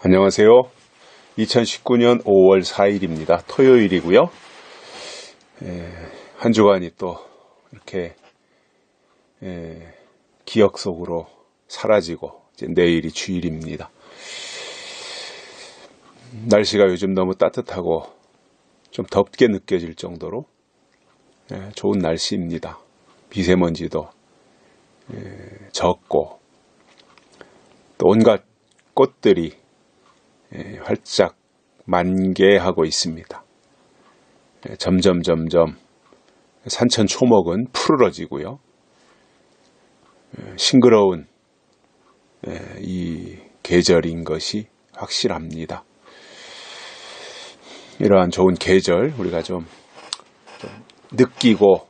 안녕하세요. 2019년 5월 4일입니다. 토요일이고요. 한 주간이 또 이렇게 기억 속으로 사라지고 이제 내일이 주일입니다. 날씨가 요즘 너무 따뜻하고 좀 덥게 느껴질 정도로 좋은 날씨입니다. 미세먼지도 적고 또 온갖 꽃들이 활짝 만개하고 있습니다. 점점 산천 초목은 푸르러지고요. 싱그러운 이 계절인 것이 확실합니다. 이러한 좋은 계절 우리가 좀 느끼고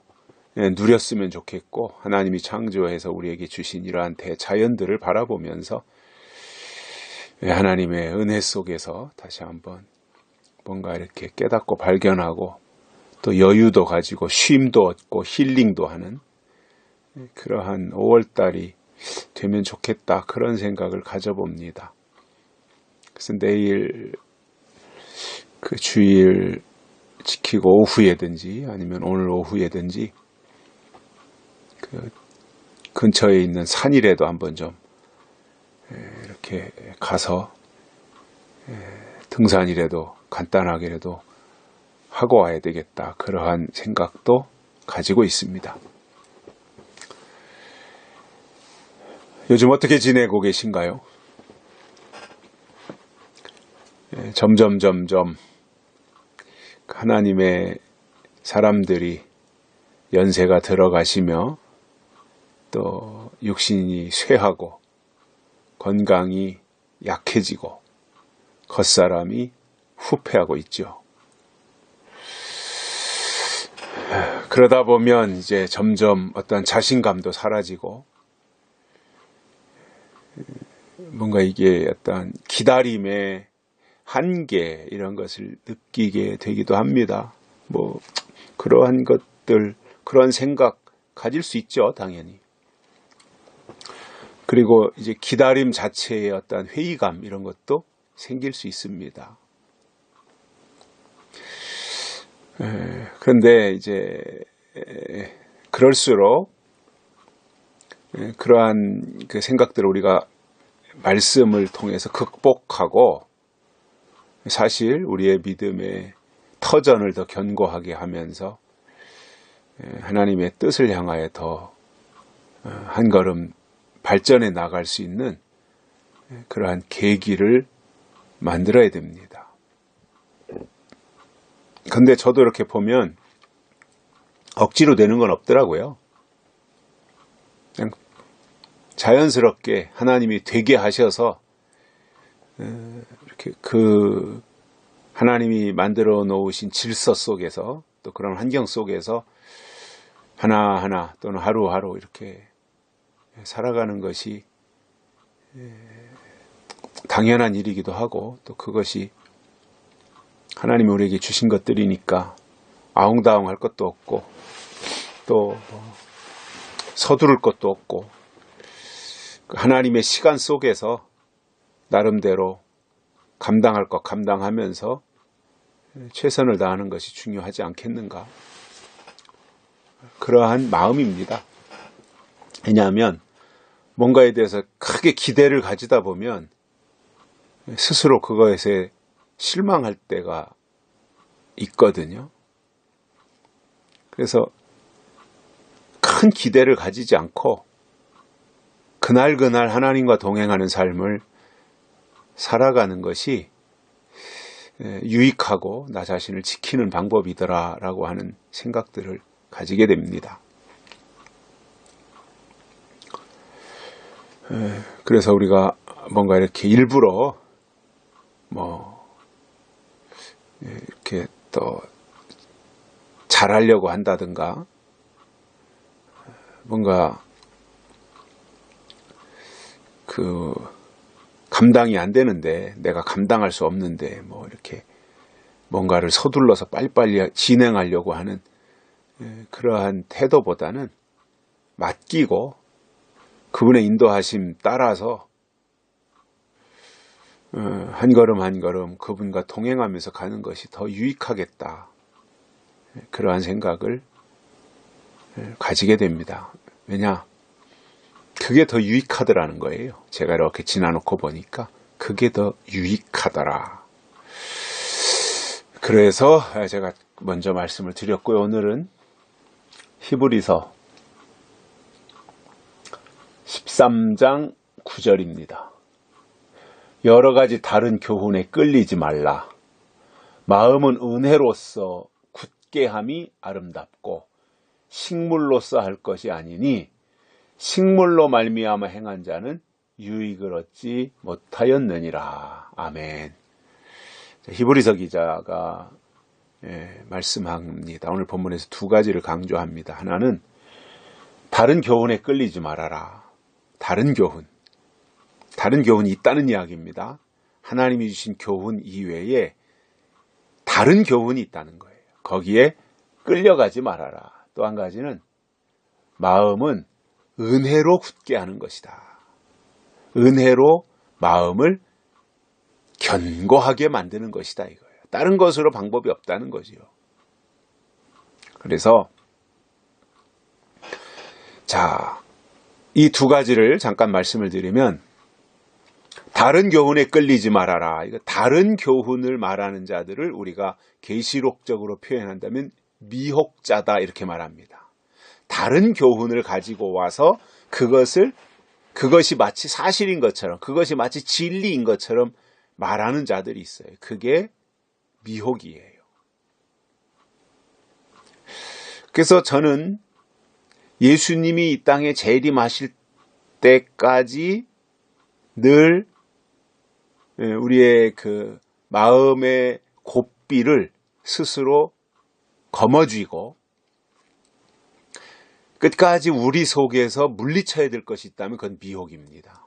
누렸으면 좋겠고, 하나님이 창조해서 우리에게 주신 이러한 대자연들을 바라보면서 하나님의 은혜 속에서 다시 한번 뭔가 이렇게 깨닫고 발견하고 또 여유도 가지고 쉼도 얻고 힐링도 하는 그러한 5월달이 되면 좋겠다, 그런 생각을 가져봅니다. 그래서 내일 그 주일 지키고 오후에든지 아니면 오늘 오후에든지 그 근처에 있는 산이라도 한번 좀 이렇게 가서 등산이라도 간단하게라도 하고 와야 되겠다, 그러한 생각도 가지고 있습니다. 요즘 어떻게 지내고 계신가요? 점점 하나님의 사람들이 연세가 들어가시며 또 육신이 쇠하고 건강이 약해지고 겉사람이 후패하고 있죠. 그러다 보면 이제 점점 어떤 자신감도 사라지고 뭔가 이게 어떤 기다림의 한계, 이런 것을 느끼게 되기도 합니다. 뭐 그러한 것들, 그런 생각 가질 수 있죠, 당연히. 그리고 이제 기다림 자체의 어떤 회의감, 이런 것도 생길 수 있습니다. 그런데 이제 그럴수록 그러한 그 생각들을 우리가 말씀을 통해서 극복하고 사실 우리의 믿음의 터전을 더 견고하게 하면서 하나님의 뜻을 향하여 더 한 걸음 발전해 나갈 수 있는 그러한 계기를 만들어야 됩니다. 근데 저도 이렇게 보면 억지로 되는 건 없더라고요. 그냥 자연스럽게 하나님이 되게 하셔서 이렇게 그 하나님이 만들어 놓으신 질서 속에서, 또 그런 환경 속에서 하나하나 또는 하루하루 이렇게 살아가는 것이 당연한 일이기도 하고, 또 그것이 하나님이 우리에게 주신 것들이니까 아웅다웅 할 것도 없고 또 서두를 것도 없고, 하나님의 시간 속에서 나름대로 감당할 것 감당하면서 최선을 다하는 것이 중요하지 않겠는가, 그러한 마음입니다. 왜냐하면 뭔가에 대해서 크게 기대를 가지다 보면 스스로 그것에 실망할 때가 있거든요. 그래서 큰 기대를 가지지 않고 그날그날 하나님과 동행하는 삶을 살아가는 것이 유익하고 나 자신을 지키는 방법이더라라고 하는 생각들을 가지게 됩니다. 그래서 우리가 뭔가 이렇게 일부러 이렇게 또 잘하려고 한다든가, 뭔가 그 감당이 안 되는데, 내가 감당할 수 없는데 뭐 이렇게 뭔가를 서둘러서 빨리빨리 진행하려고 하는 그러한 태도보다는 맡기고 그분의 인도하심 따라서 한 걸음 한 걸음 그분과 동행하면서 가는 것이 더 유익하겠다. 그러한 생각을 가지게 됩니다. 왜냐? 그게 더 유익하더라는 거예요. 제가 이렇게 지나놓고 보니까 그게 더 유익하더라. 그래서 제가 먼저 말씀을 드렸고요. 오늘은 히브리서 13장 9절입니다. 여러 가지 다른 교훈에 끌리지 말라. 마음은 은혜로서 굳게 함이 아름답고 식물로서 할 것이 아니니 식물로 말미암아 행한 자는 유익을 얻지 못하였느니라. 아멘. 히브리서 기자가 말씀합니다. 오늘 본문에서 두 가지를 강조합니다. 하나는 다른 교훈에 끌리지 말아라. 다른 교훈이 있다는 이야기입니다. 하나님이 주신 교훈 이외에 다른 교훈이 있다는 거예요. 거기에 끌려가지 말아라. 또 한 가지는 마음은 은혜로 굳게 하는 것이다. 은혜로 마음을 견고하게 만드는 것이다 이거예요. 다른 것으로 방법이 없다는 거지요. 그래서 자, 이 두 가지를 잠깐 말씀을 드리면 다른 교훈에 끌리지 말아라. 이거 다른 교훈을 말하는 자들을 우리가 계시록적으로 표현한다면 미혹자다 이렇게 말합니다. 다른 교훈을 가지고 와서 그것이 마치 사실인 것처럼, 그것이 마치 진리인 것처럼 말하는 자들이 있어요. 그게 미혹이에요. 그래서 저는 예수님이 이 땅에 재림하실 때까지 늘 우리의 그 마음의 고삐를 스스로 거머쥐고 끝까지 우리 속에서 물리쳐야 될 것이 있다면 그건 미혹입니다.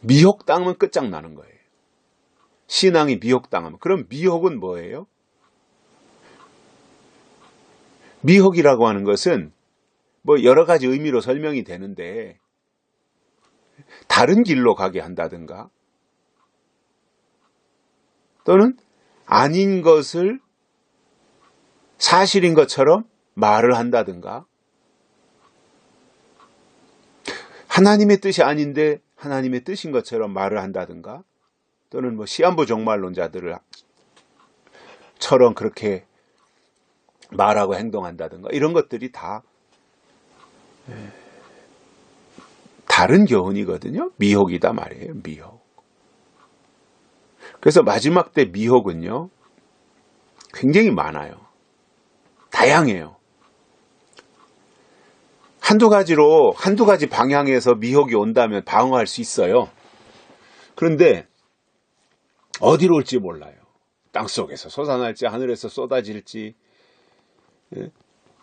미혹당하면 끝장나는 거예요. 신앙이 미혹당하면. 그럼 미혹은 뭐예요? 미혹이라고 하는 것은 뭐 여러 가지 의미로 설명이 되는데 다른 길로 가게 한다든가 또는 아닌 것을 사실인 것처럼 말을 한다든가 하나님의 뜻이 아닌데 하나님의 뜻인 것처럼 말을 한다든가 또는 뭐 시한부 종말론자들처럼 그렇게 말하고 행동한다든가 이런 것들이 다 다른 교훈이거든요. 미혹이다 말이에요. 미혹. 그래서 마지막 때 미혹은요. 굉장히 많아요. 다양해요. 한두 가지 방향에서 미혹이 온다면 방어할 수 있어요. 그런데 어디로 올지 몰라요. 땅속에서 솟아날지 하늘에서 쏟아질지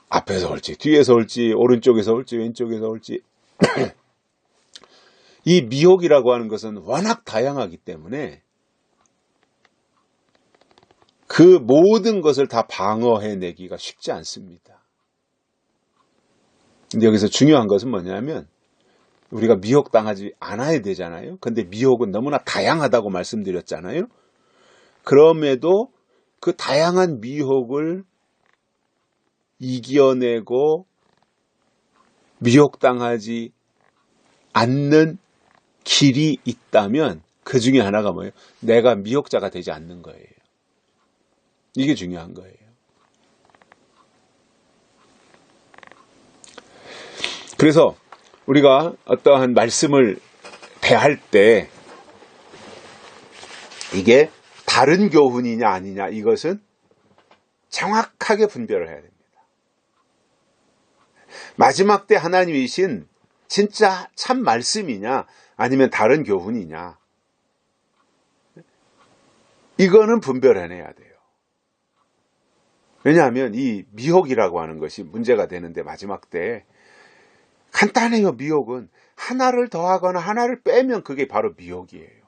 앞에서 올지 뒤에서 올지 오른쪽에서 올지 왼쪽에서 올지 이 미혹이라고 하는 것은 워낙 다양하기 때문에 그 모든 것을 다 방어해내기가 쉽지 않습니다. 근데 여기서 중요한 것은 뭐냐면 우리가 미혹당하지 않아야 되잖아요. 근데 미혹은 너무나 다양하다고 말씀드렸잖아요. 그럼에도 그 다양한 미혹을 이겨내고 미혹당하지 않는 길이 있다면 그 중에 하나가 뭐예요? 내가 미혹자가 되지 않는 거예요. 이게 중요한 거예요. 그래서 우리가 어떠한 말씀을 대할 때 이게 다른 교훈이냐 아니냐 이것은 정확하게 분별을 해야 됩니다. 마지막 때 하나님이신 진짜 참 말씀이냐 아니면 다른 교훈이냐 이거는 분별해내야 돼요. 왜냐하면 이 미혹이라고 하는 것이 문제가 되는데 마지막 때 간단해요. 미혹은 하나를 더하거나 하나를 빼면 그게 바로 미혹이에요.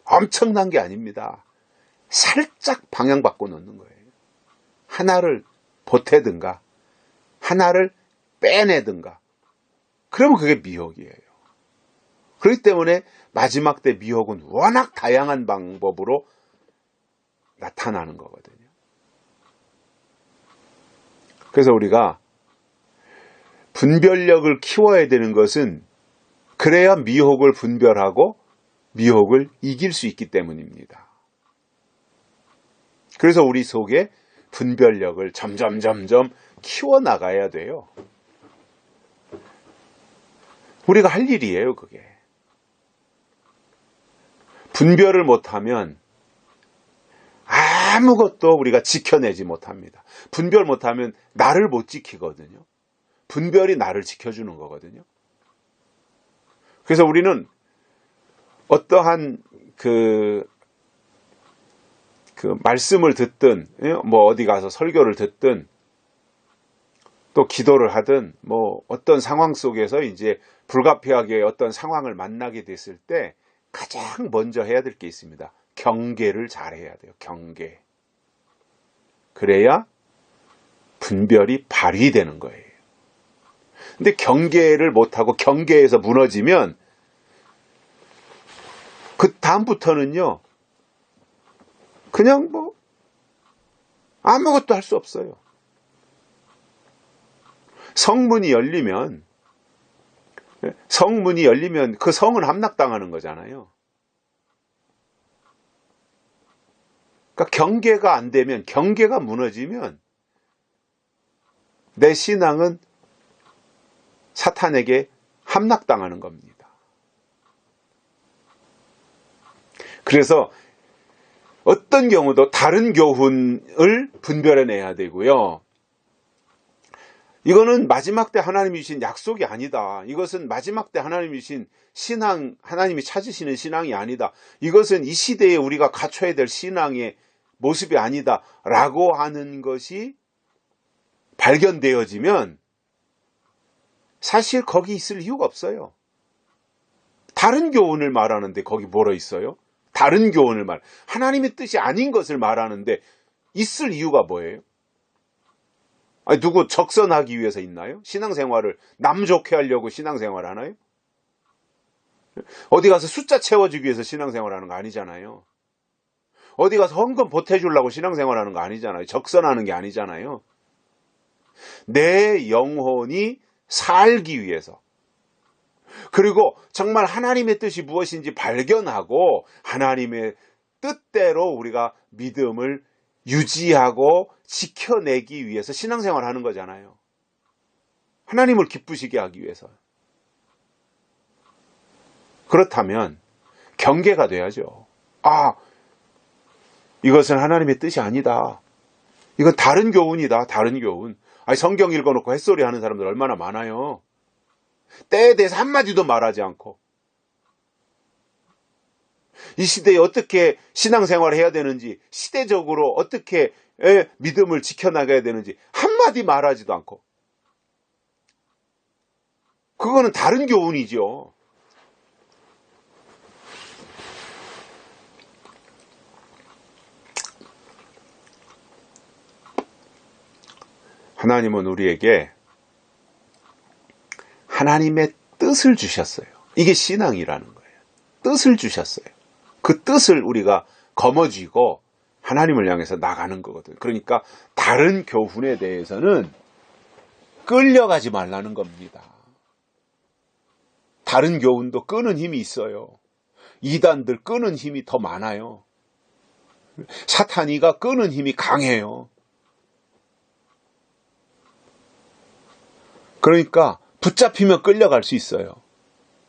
엄청난 게 아닙니다. 살짝 방향 바꿔 놓는 거예요. 하나를 보태든가 하나를 빼내든가 그러면 그게 미혹이에요. 그렇기 때문에 마지막 때 미혹은 워낙 다양한 방법으로 나타나는 거거든요. 그래서 우리가 분별력을 키워야 되는 것은 그래야 미혹을 분별하고 미혹을 이길 수 있기 때문입니다. 그래서 우리 속에 분별력을 점점 키워나가야 돼요. 우리가 할 일이에요, 그게. 분별을 못하면 아무것도 우리가 지켜내지 못합니다. 분별 못하면 나를 못 지키거든요. 분별이 나를 지켜주는 거거든요. 그래서 우리는 어떠한 그 말씀을 듣든, 뭐 어디 가서 설교를 듣든, 또 기도를 하든, 뭐 어떤 상황 속에서 이제 불가피하게 어떤 상황을 만나게 됐을 때 가장 먼저 해야 될 게 있습니다. 경계를 잘 해야 돼요. 경계. 그래야 분별이 발휘되는 거예요. 근데 경계를 못하고 경계에서 무너지면 그 다음부터는요, 그냥 뭐 아무것도 할 수 없어요. 성문이 열리면 그 성은 함락당하는 거잖아요. 그러니까 경계가 안 되면, 경계가 무너지면 내 신앙은 사탄에게 함락당하는 겁니다. 그래서 어떤 경우도 다른 교훈을 분별해내야 되고요. 이거는 마지막 때 하나님이 주신 약속이 아니다. 이것은 마지막 때 하나님이 주신 신앙, 하나님이 찾으시는 신앙이 아니다. 이것은 이 시대에 우리가 갖춰야 될 신앙의 모습이 아니다. 라고 하는 것이 발견되어지면 사실 거기 있을 이유가 없어요. 다른 교훈을 말하는데 거기 뭐라 있어요? 다른 교훈을 하나님의 뜻이 아닌 것을 말하는데 있을 이유가 뭐예요? 아니, 누구 적선하기 위해서 있나요? 신앙생활을 남 좋게 하려고 신앙생활 하나요? 어디 가서 숫자 채워주기 위해서 신앙생활 하는 거 아니잖아요. 어디 가서 헌금 보태주려고 신앙생활 하는 거 아니잖아요. 적선하는 게 아니잖아요. 내 영혼이 살기 위해서, 그리고 정말 하나님의 뜻이 무엇인지 발견하고 하나님의 뜻대로 우리가 믿음을 유지하고 지켜내기 위해서 신앙생활 하는 거잖아요. 하나님을 기쁘시게 하기 위해서. 그렇다면 경계가 돼야죠. 아, 이것은 하나님의 뜻이 아니다. 이건 다른 교훈이다. 다른 교훈. 아니, 성경 읽어놓고 햇소리 하는 사람들 얼마나 많아요. 때에 대해서 한마디도 말하지 않고, 이 시대에 어떻게 신앙생활을 해야 되는지, 시대적으로 어떻게 믿음을 지켜나가야 되는지 한마디 말하지도 않고, 그거는 다른 교훈이죠. 하나님은 우리에게 하나님의 뜻을 주셨어요. 이게 신앙이라는 거예요. 뜻을 주셨어요. 그 뜻을 우리가 거머쥐고 하나님을 향해서 나가는 거거든요. 그러니까 다른 교훈에 대해서는 끌려가지 말라는 겁니다. 다른 교훈도 끄는 힘이 있어요. 이단들 끄는 힘이 더 많아요. 사탄이가 끄는 힘이 강해요. 그러니까 붙잡히면 끌려갈 수 있어요.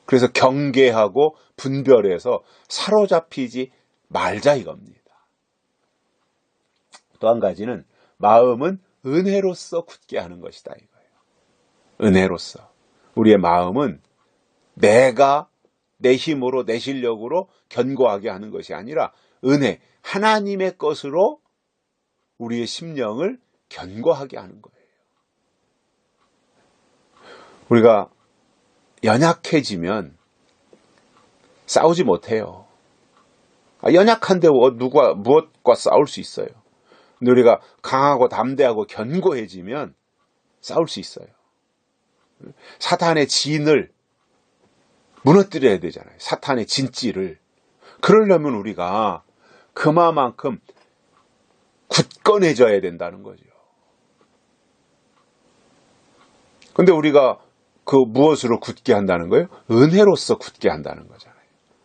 그래서 경계하고 분별해서 사로잡히지 말자 이겁니다. 또 한 가지는 마음은 은혜로서 굳게 하는 것이다 이거예요. 은혜로서. 우리의 마음은 내가 내 힘으로 내 실력으로 견고하게 하는 것이 아니라 은혜, 하나님의 것으로 우리의 심령을 견고하게 하는 거예요. 우리가 연약해지면 싸우지 못해요. 연약한데 누가 무엇과 싸울 수 있어요. 근데 우리가 강하고 담대하고 견고해지면 싸울 수 있어요. 사탄의 진을 무너뜨려야 되잖아요. 사탄의 진찌를. 그러려면 우리가 그만큼 굳건해져야 된다는 거죠. 근데 우리가 그 무엇으로 굳게 한다는 거예요? 은혜로서 굳게 한다는 거잖아요.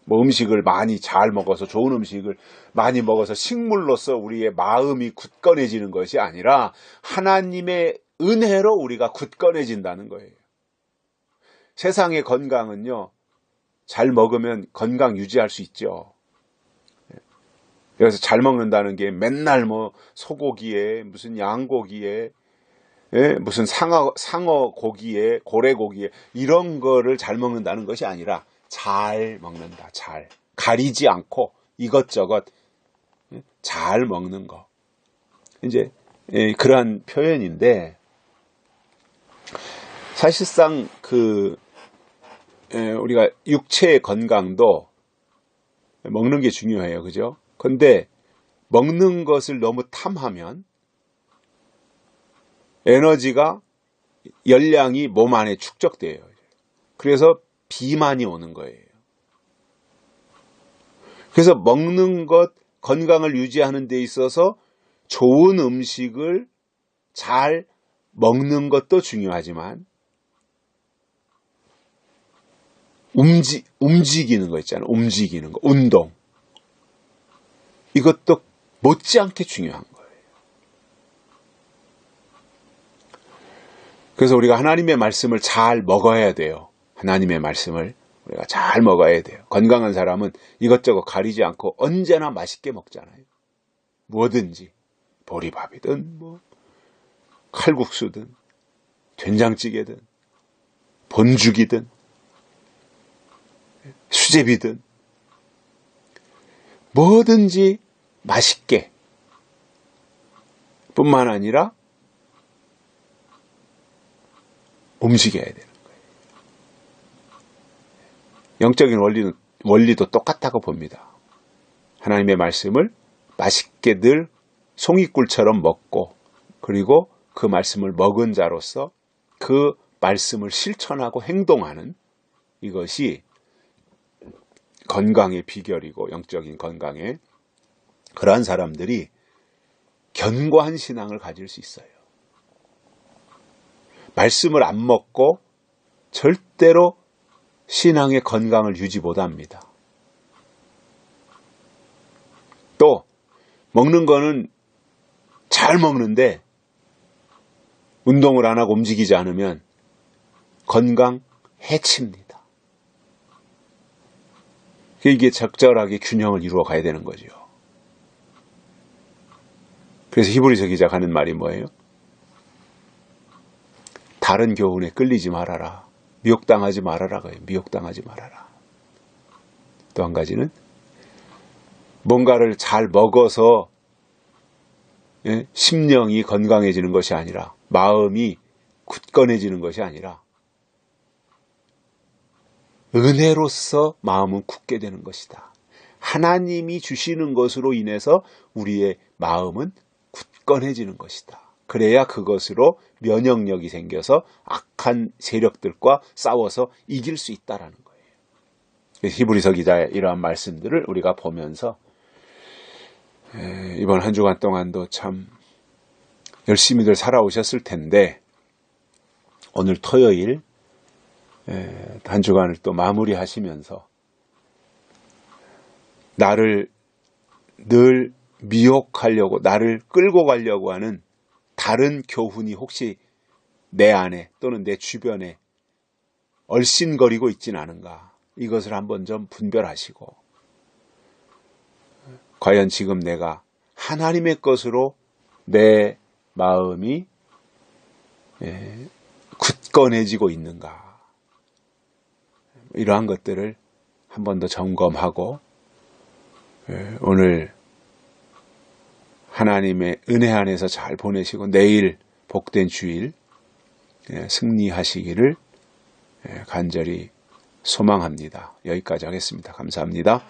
뭐 음식을 많이 잘 먹어서, 좋은 음식을 많이 먹어서 식물로서 우리의 마음이 굳건해지는 것이 아니라 하나님의 은혜로 우리가 굳건해진다는 거예요. 세상의 건강은요, 잘 먹으면 건강 유지할 수 있죠. 그래서 잘 먹는다는 게 맨날 뭐 소고기에 무슨 양고기에 무슨 상어 고기에 고래고기에 이런 거를 잘 먹는다는 것이 아니라 잘 먹는다. 잘 가리지 않고 이것저것 잘 먹는 거. 이제 그러한 표현인데, 사실상 우리가 육체의 건강도 먹는 게 중요해요. 그죠? 근데 먹는 것을 너무 탐하면 에너지가, 열량이 몸 안에 축적돼요. 그래서 비만이 오는 거예요. 그래서 먹는 것, 건강을 유지하는 데 있어서 좋은 음식을 잘 먹는 것도 중요하지만 움직이는 거 있잖아요. 움직이는 거, 운동. 이것도 못지않게 중요한 거예요. 그래서 우리가 하나님의 말씀을 잘 먹어야 돼요. 하나님의 말씀을 우리가 잘 먹어야 돼요. 건강한 사람은 이것저것 가리지 않고 언제나 맛있게 먹잖아요. 뭐든지, 보리밥이든 뭐 칼국수든 된장찌개든 본죽이든 수제비든 뭐든지 맛있게, 뿐만 아니라 움직여야 되는 거예요. 영적인 원리도 똑같다고 봅니다. 하나님의 말씀을 맛있게 늘 송이꿀처럼 먹고, 그리고 그 말씀을 먹은 자로서 그 말씀을 실천하고 행동하는, 이것이 건강의 비결이고, 영적인 건강의, 그러한 사람들이 견고한 신앙을 가질 수 있어요. 말씀을 안 먹고 절대로 신앙의 건강을 유지 못합니다. 또 먹는 거는 잘 먹는데 운동을 안 하고 움직이지 않으면 건강 해칩니다. 이게 적절하게 균형을 이루어 가야 되는 거죠. 그래서 히브리서 기자가 하는 말이 뭐예요? 다른 교훈에 끌리지 말아라. 미혹당하지 말아라. 미혹당하지 말아라. 또 한 가지는 뭔가를 잘 먹어서 심령이 건강해지는 것이 아니라, 마음이 굳건해지는 것이 아니라 은혜로서 마음은 굳게 되는 것이다. 하나님이 주시는 것으로 인해서 우리의 마음은 굳건해지는 것이다. 그래야 그것으로 면역력이 생겨서 악한 세력들과 싸워서 이길 수 있다라는 거예요. 히브리서 기자의 이러한 말씀들을 우리가 보면서 이번 한 주간 동안도 참 열심히들 살아오셨을 텐데, 오늘 토요일 한 주간을 또 마무리하시면서 나를 늘 미혹하려고, 나를 끌고 가려고 하는 다른 교훈이 혹시 내 안에 또는 내 주변에 얼씬거리고 있진 않은가, 이것을 한번 좀 분별하시고, 과연 지금 내가 하나님의 것으로 내 마음이 굳건해지고 있는가, 이러한 것들을 한 번 더 점검하고, 오늘 하나님의 은혜 안에서 잘 보내시고 내일 복된 주일 승리하시기를 간절히 소망합니다. 여기까지 하겠습니다. 감사합니다.